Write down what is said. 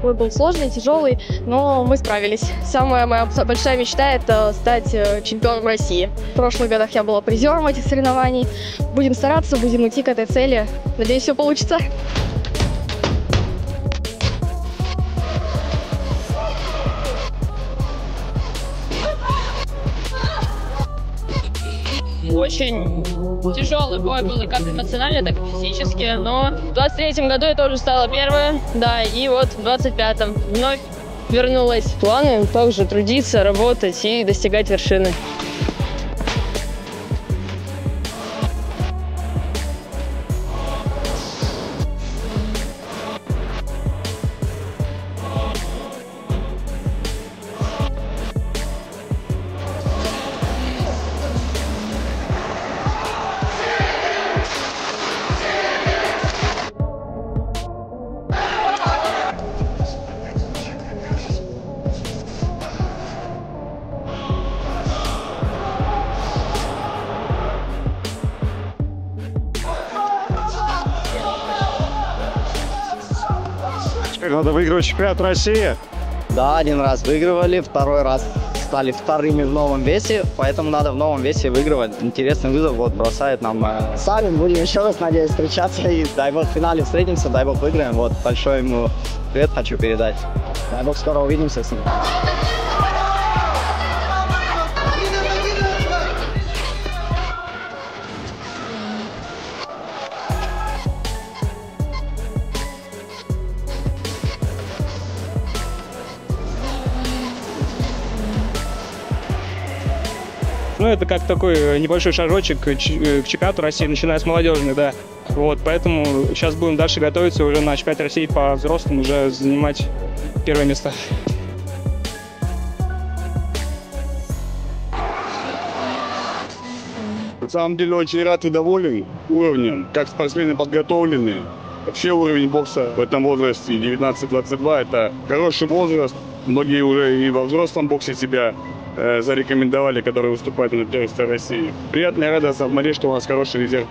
Бой был сложный, тяжелый, но мы справились. Самая моя большая мечта – это стать чемпионом России. В прошлых годах я была призером этих соревнований. Будем стараться, будем идти к этой цели. Надеюсь, все получится. Очень тяжелый бой был как эмоционально, так и физически, но в 23-м году я тоже стала первой, да, и вот в 25-м вновь вернулась. Планы также трудиться, работать и достигать вершины. Надо выигрывать чемпионат России. Да, один раз выигрывали, второй раз стали вторыми в новом весе, поэтому надо в новом весе выигрывать. Интересный вызов вот бросает нам. Сами будем еще раз, надеюсь, встречаться и дай бог в финале встретимся, дай бог выиграем. Вот большой ему привет хочу передать. Дай бог скоро увидимся с ним. Ну, это как такой небольшой шажочек к чемпионату России, начиная с молодежных, да. Вот, поэтому сейчас будем дальше готовиться уже на чемпионат России по взрослым, уже занимать первое место. На самом деле очень рад и доволен уровнем, как спортсмены подготовлены. Вообще уровень бокса в этом возрасте 19-22 это хороший возраст. Многие уже и во взрослом боксе себя зарекомендовали, которые выступают на первенстве России. Приятно и радостно смотреть, что у нас хороший резерв.